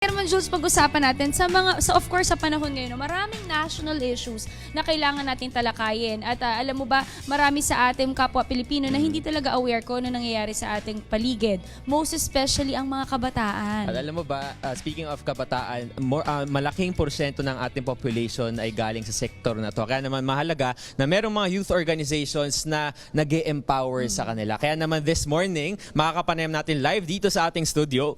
Naman, Jules, pag-usapan natin of course sa panahon ngayon, maraming national issues na kailangan natin talakayin. At alam mo ba, marami sa ating kapwa Pilipino na hindi talaga aware ko ano nangyayari sa ating paligid. Most especially ang mga kabataan. At alam mo ba, speaking of kabataan, malaking porsyento ng ating population ay galing sa sektor na to. Kaya naman mahalaga na merong mga youth organizations na nag-e-empower sa kanila. Kaya naman this morning, makakapanayam natin live dito sa ating studio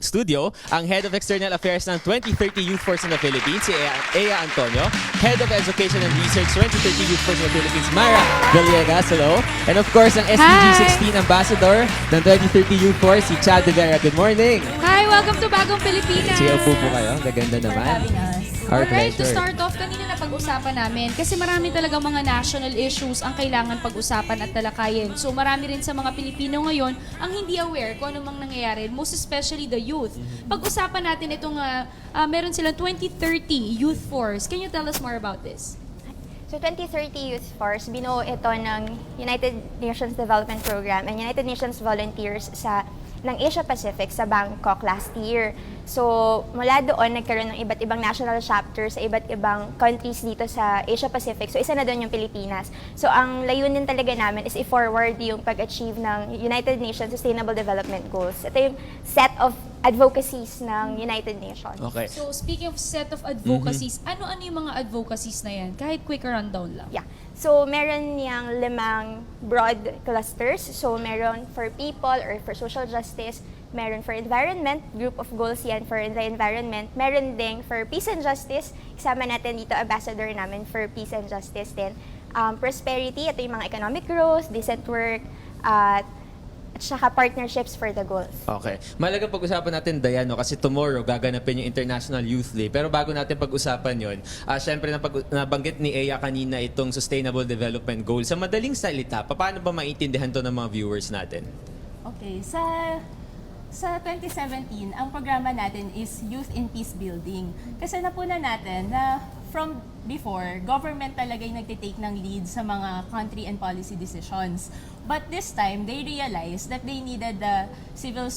ang Head of External Affairs ng 2030 Youth Force in the Philippines, si Ea Antonio, Head of Education and Research 2030 Youth Force in the Philippines, Mara Villegas, hello. And of course, ang SDG 16 Ambassador ng 2030 Youth Force, si Chad De Vera. Good morning! Hi! Welcome to Bagong Pilipinas! Sige, upo po kayo. Gaganda naman. Alright, to start off, kanina na pag-usapan namin kasi marami talaga mga national issues ang kailangan pag-usapan at talakayin. So marami rin sa mga Pilipino ngayon ang hindi aware kung ano mang nangyayari, most especially the youth. Pag-usapan natin itong, meron silang 2030 Youth Force. Can you tell us more about this? So 2030 Youth Force, binuo ito ng United Nations Development Program and United Nations Volunteers ng Asia Pacific sa Bangkok last year. So mula doon, nagkaroon ng iba't ibang national chapters sa iba't ibang countries dito sa Asia Pacific. So isa na doon yung Pilipinas. So ang layunin talaga namin is i-forward yung pag-achieve ng United Nations Sustainable Development Goals. Ito yung set of advocacies ng United Nations. Okay. So speaking of set of advocacies, ano-ano yung mga advocacies na yan? Kahit quick rundown lang. Yeah. So, meron niyang 5 broad clusters. So, meron for people or for social justice, meron for environment, group of goals yan for the environment. Meron ding for peace and justice, isama natin dito ambassador namin for peace and justice din. Prosperity, ito yung mga economic growth, decent work, at saka partnerships for the goals. Okay. Malagang pag-usapan natin, Diano, kasi tomorrow gaganapin yung International Youth Day. Pero bago natin pag-usapan yon, syempre nabanggit ni Ea kanina itong Sustainable Development Goals. Sa madaling salita, paano ba maintindihan to ng mga viewers natin? Okay, sa 2017, ang programa natin is Youth in Peace Building. Kasi napuna natin na from before, government talaga yung nagtitake ng lead sa mga country and policy decisions. But this time, they realized that they needed the civil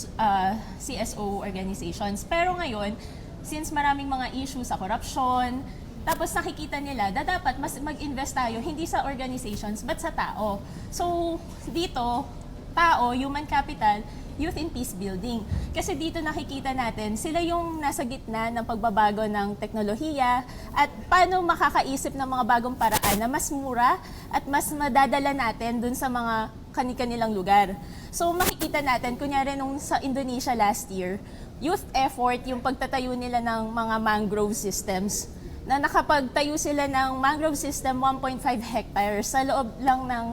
CSO organizations. Pero ngayon, since maraming mga issues sa corruption, tapos nakikita nila na dapat mas mag-invest tayo hindi sa organizations but sa tao. So dito, tao, human capital, Youth in Peace Building. Kasi dito nakikita natin, sila yung nasa gitna ng pagbabago ng teknolohiya at paano makakaisip ng mga bagong paraan na mas mura at mas madadala natin dun sa mga kanilang lugar. So makikita natin, kunyari nung sa Indonesia last year, youth effort yung pagtatayo nila ng mga mangrove systems na nakapagtayo sila ng mangrove system 1.5 hectares sa loob lang ng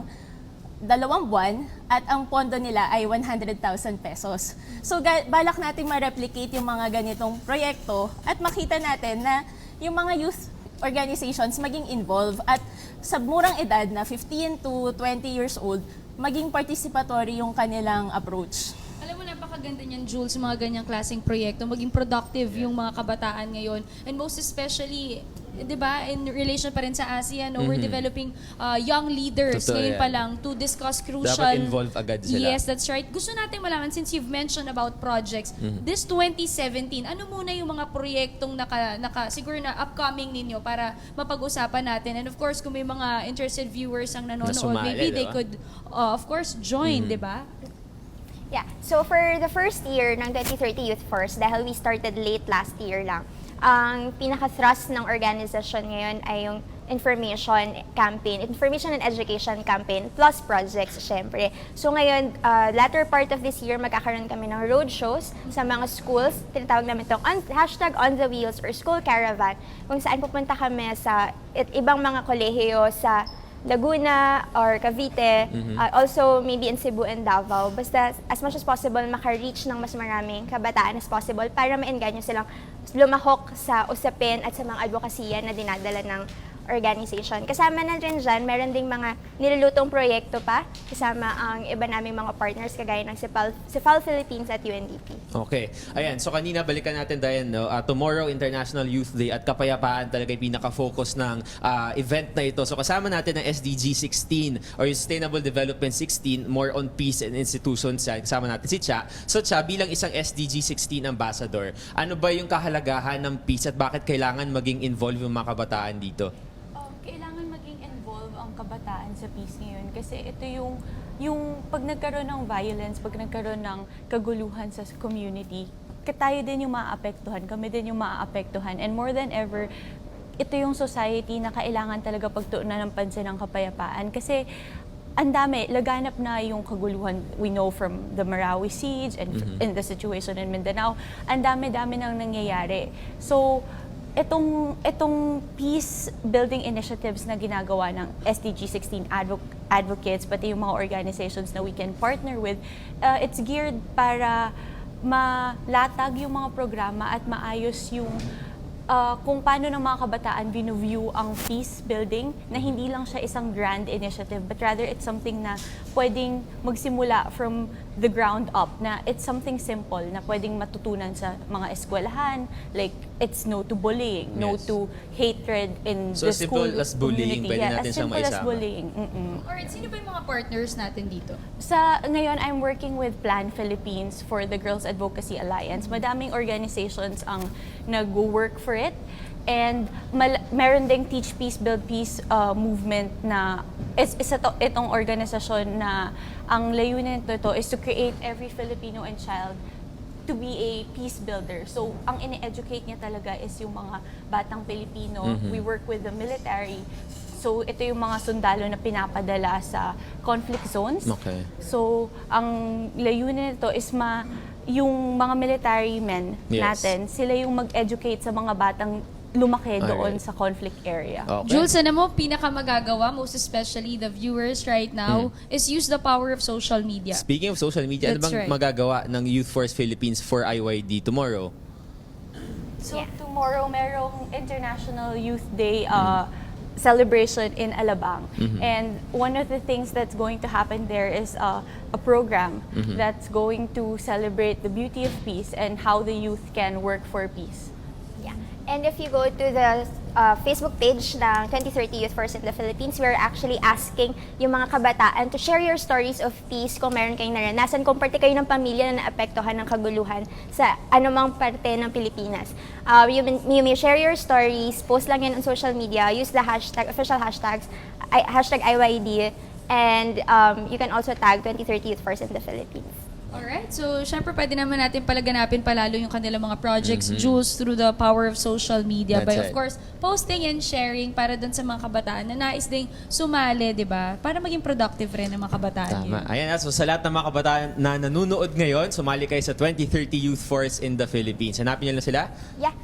2 buwan at ang pondo nila ay 100,000 pesos. So balak nating ma-replicate yung mga ganitong proyekto at makita natin na yung mga youth organizations maging involved at sa murang edad na 15 to 20 years old, maging participatory yung kanilang approach. Alam mo, napakaganda niyan, Jules, mga ganyang klaseng proyekto, maging productive yung mga kabataan ngayon. And most especially, di ba, in relation pa rin sa ASEAN, we're developing young leaders Totoo ngayon yan. pa lang to discuss crucial... Dapat involve agad sila. Yes, that's right. Gusto natin malaman, since you've mentioned about projects, this 2017, ano muna yung mga proyektong siguro na upcoming ninyo para mapag-usapan natin? And of course, kung may mga interested viewers ang nanonood, Sumali, maybe they diba? could, of course, join, di ba? Yeah. So for the first year ng 2030 Youth Force, dahil we started late last year lang, ang pinaka-thrust ng organisasyon ngayon ay yung information and education campaign, plus projects, syempre. So ngayon, latter part of this year, magkakaroon kami ng road shows sa mga schools. Tinatawag namin itong hashtag on the wheels or school caravan, kung saan pupunta kami sa ibang mga kolehiyo sa Laguna or Cavite, also maybe in Cebu and Davao. Basta as much as possible, maka-reach ng mas maraming kabataan as possible para ma-engganyo silang lumahok sa usapin at sa mga advokasya na dinadala ng organization. Kasama na rin dyan, meron ding mga nilulutong proyekto pa, kasama ang iba naming mga partners kagaya ng CIFAL Philippines at UNDP. Okay. Ayan, so kanina balikan natin, Diane, no? Tomorrow, International Youth Day at kapayapaan talaga yung pinaka-focus ng event na ito. So kasama natin ang SDG 16 or yung Sustainable Development 16, more on peace and institutions. Kasama natin si Cha. So Cha, bilang isang SDG 16 ambassador, ano ba yung kahalagahan ng peace at bakit kailangan maging involved yung mga kabataan dito? Kailangan maging involved ang kabataan sa peace ngayon kasi ito yung pag nagkaroon ng violence, pag nagkaroon ng kaguluhan sa community, tayo din yung maaapektuhan, kami din yung maaapektuhan. And more than ever, ito yung society na kailangan talaga pagtuunan ng pansin ng kapayapaan kasi ang dami, laganap na yung kaguluhan. We know from the Marawi siege and in the situation in Mindanao, ang dami-dami nang nangyayari. So, itong peace building initiatives na ginagawa ng SDG 16 advocates, pati yung mga organizations na we can partner with, it's geared para malatag yung mga programa at maayos yung kung paano ng mga kabataan view ang peace building na hindi lang siya isang grand initiative but rather it's something na pwedeng magsimula from the ground up, na it's something simple na pwedeng matutunan sa mga eskwelahan, like it's no to bullying, no to hatred in So the school simple as bullying, community. pwede natin as siyang simple as maisama. bullying. Alright, sino ba yung mga partners natin dito? Ngayon, I'm working with Plan Philippines for the Girls Advocacy Alliance. Madaming organizations ang nag-work for it. And meron ding Teach Peace, Build Peace movement na itong organisasyon na ang layunin nito is to create every Filipino and child to be a peace builder. So, ang ini-educate niya talaga is yung mga batang Pilipino. We work with the military. So, ito yung mga sundalo na pinapadala sa conflict zones. Okay. So, ang layunin nito is yung mga military men natin, sila yung mag-educate sa mga batang lumaki doon sa conflict area. Okay. Jules, ano mo pinakamagagawa, most especially the viewers right now, is use the power of social media. Speaking of social media, ano That's bang right. magagawa ng Youth Force Philippines for IYD tomorrow? So tomorrow, merong International Youth Day celebration in Alabang. And one of the things that's going to happen there is a program that's going to celebrate the beauty of peace and how the youth can work for peace. Yeah. And if you go to the Facebook page ng 2030 Youth Force in the Philippines, we're actually asking yung mga kabataan to share your stories of peace kung meron kayong naranasan, kung parte kayo ng pamilya na naapektuhan ng kaguluhan sa anumang parte ng Pilipinas. You may share your stories, post lang yan on social media, use the official hashtags, hashtag IYD, and you can also tag 2030 Youth Force in the Philippines. Alright, so syempre pwede naman natin palaganapin palalo yung kanilang mga projects, Jules, through the power of social media. That's By, right. of course, posting and sharing para dun sa mga kabataan na nais ding sumali, di ba? Para maging productive rin ng mga kabataan yun. Tama. Ayan, so sa lahat ng mga kabataan na nanonood ngayon, sumali kayo sa 2030 Youth Force in the Philippines. Hanapin niyo lang sila? Yeah.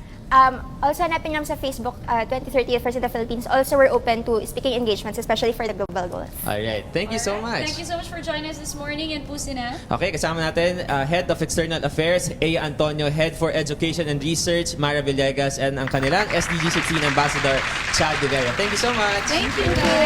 Also, hanapin lang sa Facebook 2030 Youth Force in the Philippines. Also, we're open to speaking engagements, especially for the global goals. Alright, thank you so much. Thank you so much for joining us this morning and Pusina. Okay, kasama natin Head of External Affairs, Ea Antonio, Head for Education and Research, Mara Villegas, and ang kanilang SDG 16 Ambassador, Chad De Vera. Thank you so much. Thank you, guys.